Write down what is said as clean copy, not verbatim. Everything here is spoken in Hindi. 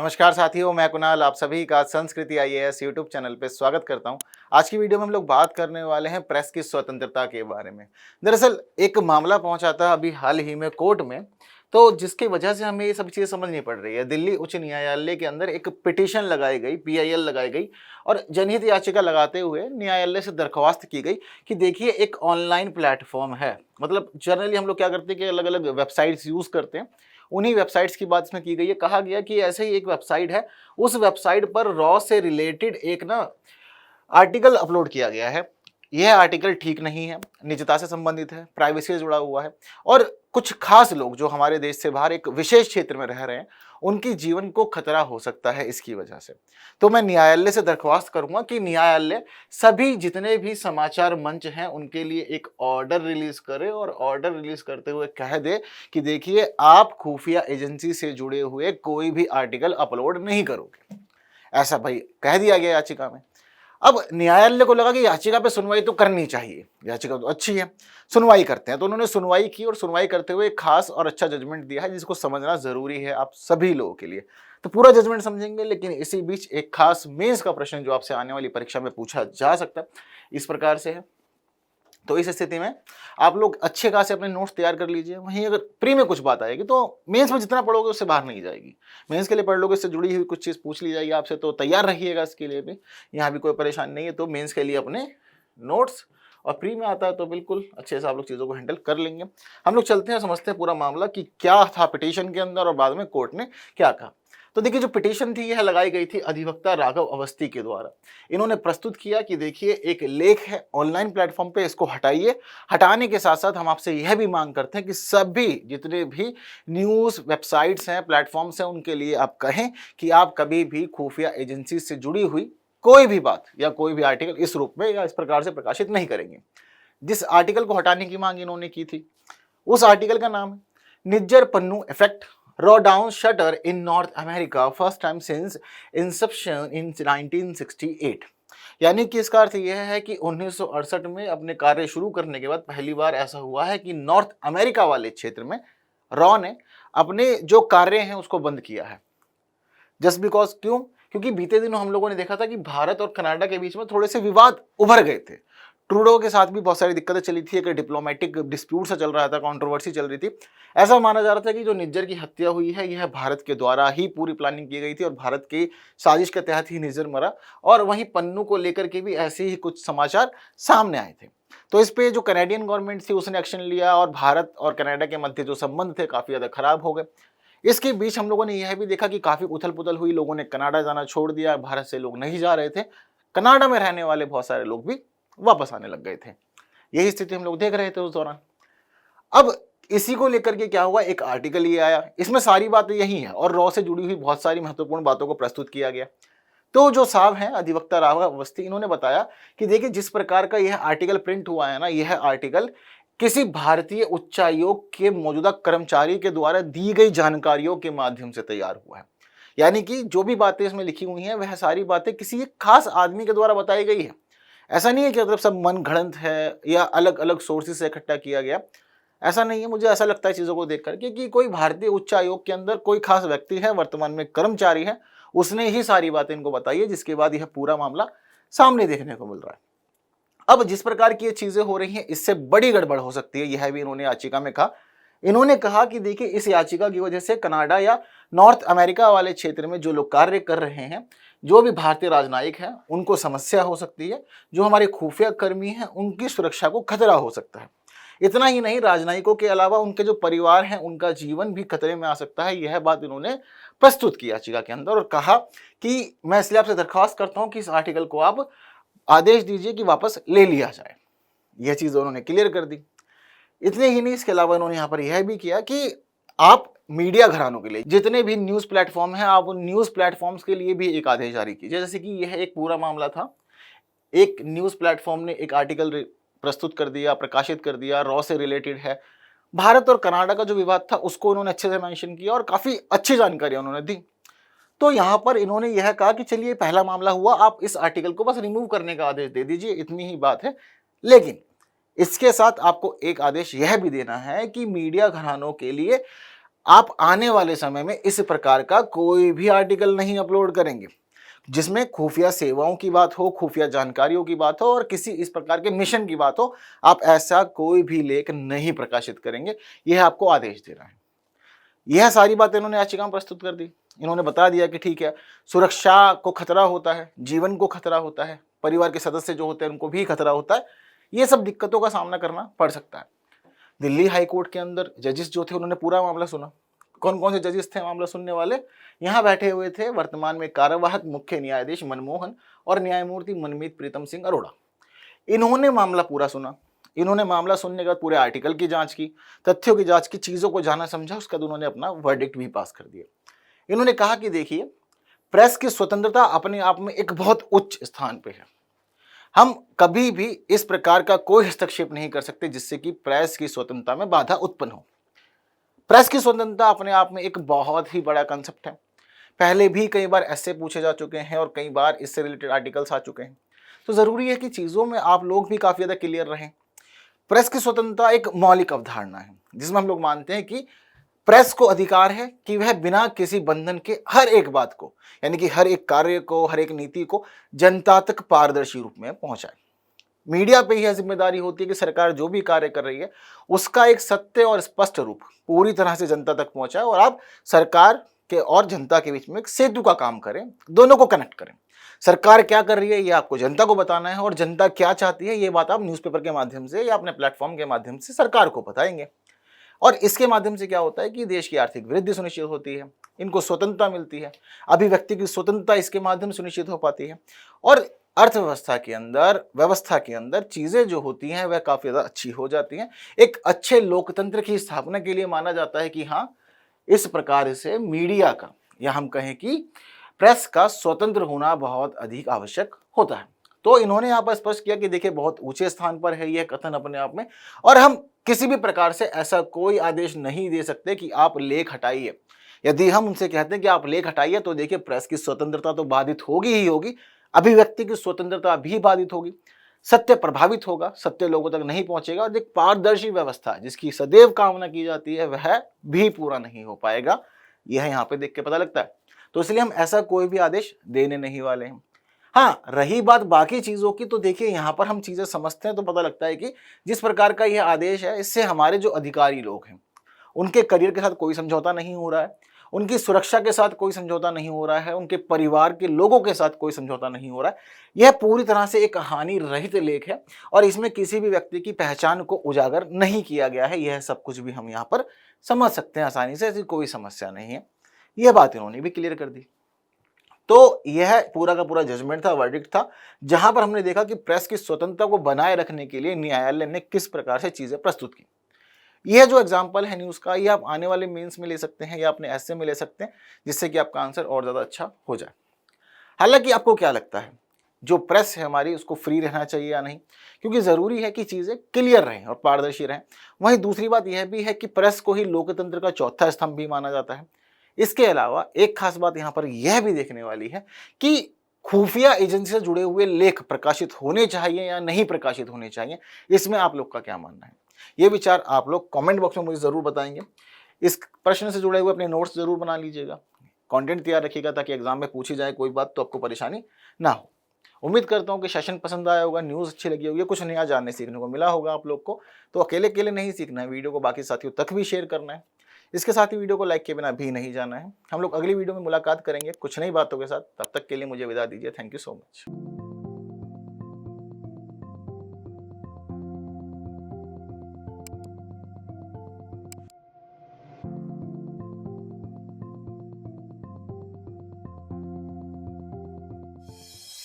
नमस्कार साथियों, मैं कुणाल आप सभी का संस्कृति आईएएस यूट्यूब चैनल पे स्वागत करता हूं। आज की वीडियो में हम लोग बात करने वाले हैं प्रेस की स्वतंत्रता के बारे में। दरअसल एक मामला पहुंचा था अभी हाल ही में कोर्ट में, तो जिसकी वजह से हमें ये सब चीज़ें समझनी पड़ रही है। दिल्ली उच्च न्यायालय के अंदर एक पिटीशन लगाई गई, पीआईएल लगाई गई और जनहित याचिका लगाते हुए न्यायालय से दरख्वास्त की गई कि देखिए एक ऑनलाइन प्लेटफॉर्म है। मतलब जनरली हम लोग क्या करते हैं कि अलग अलग वेबसाइट्स यूज़ करते हैं, उन्हीं वेबसाइट्स की बात इसमें की गई है। कहा गया कि ऐसे ही एक वेबसाइट है, उस वेबसाइट पर रॉ से रिलेटेड एक ना आर्टिकल अपलोड किया गया है। यह आर्टिकल ठीक नहीं है, निजता से संबंधित है, प्राइवेसी से जुड़ा हुआ है और कुछ खास लोग जो हमारे देश से बाहर एक विशेष क्षेत्र में रह रहे हैं, उनकी जीवन को खतरा हो सकता है इसकी वजह से। तो मैं न्यायालय से दरख्वास्त करूंगा कि न्यायालय सभी जितने भी समाचार मंच हैं उनके लिए एक ऑर्डर रिलीज करे और ऑर्डर रिलीज करते हुए कह दे कि देखिए आप खुफिया एजेंसी से जुड़े हुए कोई भी आर्टिकल अपलोड नहीं करोगे। ऐसा भाई कह दिया गया याचिका में। अब न्यायालय को लगा कि याचिका पे सुनवाई तो करनी चाहिए, याचिका तो अच्छी है, सुनवाई करते हैं। तो उन्होंने सुनवाई की और सुनवाई करते हुए एक खास और अच्छा जजमेंट दिया है जिसको समझना जरूरी है आप सभी लोगों के लिए। तो पूरा जजमेंट समझेंगे, लेकिन इसी बीच एक खास मेंस का प्रश्न जो आपसे आने वाली परीक्षा में पूछा जा सकता है इस प्रकार से है। तो इस स्थिति में आप लोग अच्छे खासे अपने नोट्स तैयार कर लीजिए। वहीं अगर प्री में कुछ बात आएगी तो मेंस में जितना पढ़ोगे उससे बाहर नहीं जाएगी। मेंस के लिए पढ़ लोगे, इससे जुड़ी हुई कुछ चीज़ पूछ ली जाएगी आपसे, तो तैयार रहिएगा इसके लिए भी। यहाँ भी कोई परेशानी नहीं है। तो मेंस के लिए अपने नोट्स, और प्री में आता है तो बिल्कुल अच्छे से आप लोग चीज़ों को हैंडल कर लेंगे। हम लोग चलते हैं, समझते हैं पूरा मामला कि क्या था पिटीशन के अंदर और बाद में कोर्ट ने क्या कहा। तो देखिए जो पिटीशन थी यह लगाई गई थी अधिवक्ता राघव अवस्थी के द्वारा। इन्होंने प्रस्तुत किया कि देखिए एक लेख है ऑनलाइन प्लेटफॉर्म पे, इसको हटाइए। हटाने के साथ साथ हम आपसे यह भी मांग करते हैं कि सभी जितने भी न्यूज़ वेबसाइट्स हैं, प्लेटफॉर्म्स हैं, उनके लिए आप कहें कि आप कभी भी खुफिया एजेंसी से जुड़ी हुई कोई भी बात या कोई भी आर्टिकल इस रूप में या इस प्रकार से प्रकाशित नहीं करेंगे। जिस आर्टिकल को हटाने की मांग इन्होंने की थी उस आर्टिकल का नाम है निज्जर पन्नू इफेक्ट, रॉ down shutter in North America first time since inception in 1968। यानी कि इसका अर्थ यह है कि 1968 में अपने कार्य शुरू करने के बाद पहली बार ऐसा हुआ है कि नॉर्थ अमेरिका वाले क्षेत्र में रॉ ने अपने जो कार्य हैं उसको बंद किया है। जस्ट बिकॉज क्यों? क्योंकि बीते दिनों हम लोगों ने देखा था कि भारत और कनाडा के बीच में थोड़े से विवाद उभर गए थे। ट्रूडो के साथ भी बहुत सारी दिक्कतें चली थी, एक डिप्लोमेटिक डिस्प्यूट सा चल रहा था, कंट्रोवर्सी चल रही थी। ऐसा माना जा रहा था कि जो निज्जर की हत्या हुई है यह भारत के द्वारा ही पूरी प्लानिंग की गई थी और भारत की साजिश के तहत ही निज्जर मरा। और वहीं पन्नू को लेकर के भी ऐसे ही कुछ समाचार सामने आए थे। तो इस पे जो कनाडियन गवर्नमेंट थी उसने एक्शन लिया और भारत और कनाडा के मध्य जो संबंध थे काफ़ी ज़्यादा खराब हो गए। इसके बीच हम लोगों ने यह भी देखा कि काफ़ी उथल पुथल हुई, लोगों ने कनाडा जाना छोड़ दिया, भारत से लोग नहीं जा रहे थे, कनाडा में रहने वाले बहुत सारे लोग भी वापस आने लग गए थे। यही स्थिति हम लोग देख रहे थे उस दौरान। अब इसी को लेकर के क्या हुआ, एक आर्टिकल ये आया, इसमें सारी बातें यही हैं और रॉ से जुड़ी हुई बहुत सारी महत्वपूर्ण बातों को प्रस्तुत किया गया। तो जो साहब हैं अधिवक्ता राघव अवस्थी, इन्होंने बताया कि देखिए जिस प्रकार का यह आर्टिकल प्रिंट हुआ है ना, यह आर्टिकल किसी भारतीय उच्चायोग के मौजूदा कर्मचारी के द्वारा दी गई जानकारियों के माध्यम से तैयार हुआ है। यानी कि जो भी बातें इसमें लिखी हुई हैं वह सारी बातें किसी एक खास आदमी के द्वारा बताई गई है। ऐसा नहीं है कि मतलब सब मन गढ़ंत है या अलग अलग सोर्सेज से इकट्ठा किया गया, ऐसा नहीं है। मुझे ऐसा लगता है चीज़ों को देख करके कि कोई भारतीय उच्च आयोग के अंदर कोई खास व्यक्ति है, वर्तमान में कर्मचारी है, उसने ही सारी बातें इनको बताई है, जिसके बाद यह पूरा मामला सामने देखने को मिल रहा है। अब जिस प्रकार की ये चीज़ें हो रही हैं इससे बड़ी गड़बड़ हो सकती है, यह भी इन्होंने याचिका में कहा। इन्होंने कहा कि देखिए इस याचिका की वजह से कनाडा या नॉर्थ अमेरिका वाले क्षेत्र में जो लोग कार्य कर रहे हैं, जो भी भारतीय राजनयिक हैं, उनको समस्या हो सकती है। जो हमारे खुफिया कर्मी हैं उनकी सुरक्षा को खतरा हो सकता है। इतना ही नहीं, राजनयिकों के अलावा उनके जो परिवार हैं उनका जीवन भी खतरे में आ सकता है। यह बात इन्होंने प्रस्तुत की याचिका के अंदर और कहा कि मैं इसलिए आपसे दरख्वास्त करता हूं कि इस आर्टिकल को आप आदेश दीजिए कि वापस ले लिया जाए। यह चीज़ उन्होंने क्लियर कर दी। इतने ही नहीं, इसके अलावा इन्होंने यहाँ पर यह भी किया कि आप मीडिया घरानों के लिए जितने भी न्यूज़ प्लेटफॉर्म हैं, आप उन न्यूज़ प्लेटफॉर्म्स के लिए भी एक आदेश जारी कीजिए। जैसे कि यह एक पूरा मामला था, एक न्यूज़ प्लेटफॉर्म ने एक आर्टिकल प्रस्तुत कर दिया, प्रकाशित कर दिया, रॉ से रिलेटेड है। भारत और कनाडा का जो विवाद था उसको उन्होंने अच्छे से मेंशन किया और काफ़ी अच्छी जानकारी उन्होंने दी। तो यहाँ पर इन्होंने यह कहा कि चलिए पहला मामला हुआ, आप इस आर्टिकल को बस रिमूव करने का आदेश दे दीजिए, इतनी ही बात है। लेकिन इसके साथ आपको एक आदेश यह भी देना है कि मीडिया घरानों के लिए आप आने वाले समय में इस प्रकार का कोई भी आर्टिकल नहीं अपलोड करेंगे जिसमें खुफिया सेवाओं की बात हो, खुफिया जानकारियों की बात हो और किसी इस प्रकार के मिशन की बात हो। आप ऐसा कोई भी लेख नहीं प्रकाशित करेंगे, यह आपको आदेश दे रहा है। यह सारी बातें इन्होंने याचिका में प्रस्तुत कर दी। इन्होंने बता दिया कि ठीक है, सुरक्षा को खतरा होता है, जीवन को खतरा होता है, परिवार के सदस्य जो होते हैं उनको भी खतरा होता है, ये सब दिक्कतों का सामना करना पड़ सकता है। दिल्ली हाई कोर्ट के अंदर जजेस जो थे उन्होंने पूरा मामला सुना। कौन कौन से जजेस थे मामला सुनने वाले? यहाँ बैठे हुए थे वर्तमान में कार्यवाहक मुख्य न्यायाधीश मनमोहन और न्यायमूर्ति मनमीत प्रीतम सिंह अरोड़ा। इन्होंने मामला पूरा सुना। इन्होंने मामला सुनने के बाद पूरे आर्टिकल की जांच की, तथ्यों की जांच की, चीजों को जाना समझा, उसके बाद उन्होंने अपना वर्डिक्ट भी पास कर दिया। इन्होंने कहा कि देखिए, प्रेस की स्वतंत्रता अपने आप में एक बहुत उच्च स्थान पे है। हम कभी भी इस प्रकार का कोई हस्तक्षेप नहीं कर सकते जिससे कि प्रेस की स्वतंत्रता में बाधा उत्पन्न हो। प्रेस की स्वतंत्रता अपने आप में एक बहुत ही बड़ा कंसेप्ट है। पहले भी कई बार ऐसे पूछे जा चुके हैं और कई बार इससे रिलेटेड आर्टिकल्स आ चुके हैं, तो जरूरी है कि चीजों में आप लोग भी काफी ज्यादा क्लियर रहें। प्रेस की स्वतंत्रता एक मौलिक अवधारणा है जिसमें हम लोग मानते हैं कि प्रेस को अधिकार है कि वह बिना किसी बंधन के हर एक बात को, यानी कि हर एक कार्य को, हर एक नीति को जनता तक पारदर्शी रूप में पहुंचाए। मीडिया पे यह जिम्मेदारी होती है कि सरकार जो भी कार्य कर रही है उसका एक सत्य और स्पष्ट रूप पूरी तरह से जनता तक पहुंचाए और आप सरकार के और जनता के बीच में एक सेतु का काम करें, दोनों को कनेक्ट करें। सरकार क्या कर रही है ये आपको जनता को बताना है और जनता क्या चाहती है ये बात आप न्यूज़पेपर के माध्यम से या अपने प्लेटफॉर्म के माध्यम से सरकार को बताएंगे। और इसके माध्यम से क्या होता है कि देश की आर्थिक वृद्धि सुनिश्चित होती है, इनको स्वतंत्रता मिलती है, अभिव्यक्ति की स्वतंत्रता इसके माध्यम से सुनिश्चित हो पाती है और अर्थव्यवस्था के अंदर, व्यवस्था के अंदर चीजें जो होती हैं वह काफी ज्यादा अच्छी हो जाती हैं। एक अच्छे लोकतंत्र की स्थापना के लिए माना जाता है कि हाँ, इस प्रकार से मीडिया का या हम कहें कि प्रेस का स्वतंत्र होना बहुत अधिक आवश्यक होता है। तो इन्होंने यहाँ पर स्पष्ट किया कि देखिए, बहुत ऊंचे स्थान पर है यह कथन अपने आप में, और हम किसी भी प्रकार से ऐसा कोई आदेश नहीं दे सकते कि आप लेख हटाइए। यदि हम उनसे कहते हैं कि आप लेख हटाइए तो देखिए, प्रेस की स्वतंत्रता तो बाधित होगी ही होगी, अभिव्यक्ति की स्वतंत्रता भी बाधित होगी, सत्य प्रभावित होगा, सत्य लोगों तक नहीं पहुंचेगा और एक पारदर्शी व्यवस्था जिसकी सदैव कामना की जाती है वह भी पूरा नहीं हो पाएगा। यह यहाँ पे देख के पता लगता है। तो इसलिए हम ऐसा कोई भी आदेश देने नहीं वाले हैं। हाँ, रही बात बाकी चीजों की, तो देखिए यहाँ पर हम चीजें समझते हैं तो पता लगता है कि जिस प्रकार का यह आदेश है इससे हमारे जो अधिकारी लोग हैं उनके करियर के साथ कोई समझौता नहीं हो रहा है, उनकी सुरक्षा के साथ कोई समझौता नहीं हो रहा है, उनके परिवार के लोगों के साथ कोई समझौता नहीं हो रहा है। यह पूरी तरह से एक हानि रहित लेख है और इसमें किसी भी व्यक्ति की पहचान को उजागर नहीं किया गया है। यह सब कुछ भी हम यहाँ पर समझ सकते हैं आसानी से, ऐसी कोई समस्या नहीं है। यह बात इन्होंने भी क्लियर कर दी। तो यह पूरा का पूरा जजमेंट था, वर्डिक्ट था, जहां पर हमने देखा कि प्रेस की स्वतंत्रता को बनाए रखने के लिए न्यायालय ने किस प्रकार से चीजें प्रस्तुत की। यह जो एग्जाम्पल है न्यूज का, ये आप आने वाले मेंस में ले सकते हैं या अपने ऐसे में ले सकते हैं, जिससे कि आपका आंसर और ज्यादा अच्छा हो जाए। हालांकि आपको क्या लगता है, जो प्रेस है हमारी उसको फ्री रहना चाहिए या नहीं? क्योंकि जरूरी है कि चीजें क्लियर रहें और पारदर्शी रहें। वहीं दूसरी बात यह भी है कि प्रेस को ही लोकतंत्र का चौथा स्तंभ भी माना जाता है। इसके अलावा एक खास बात यहाँ पर यह भी देखने वाली है कि खुफिया एजेंसी से जुड़े हुए लेख प्रकाशित होने चाहिए या नहीं प्रकाशित होने चाहिए। इसमें आप लोग का क्या मानना है? ये विचार आप लोग कमेंट बॉक्स में मुझे जरूर बताएंगे। इस प्रश्न से जुड़े हुए अपने नोट्स जरूर बना लीजिएगा, कंटेंट तैयार रखिएगा ताकि एग्जाम में पूछी जाए कोई बात तो आपको परेशानी ना हो। उम्मीद करता हूँ कि सेशन पसंद आया होगा, न्यूज़ अच्छी लगी होगी, कुछ नया जानने सीखने को मिला होगा आप लोग को। तो अकेले अकेले नहीं सीखना है, वीडियो को बाकी साथियों तक भी शेयर करना है। इसके साथ ही वीडियो को लाइक किए बिना भी नहीं जाना है। हम लोग अगली वीडियो में मुलाकात करेंगे कुछ नई बातों के साथ। तब तक के लिए मुझे विदा दीजिए। Thank you so much.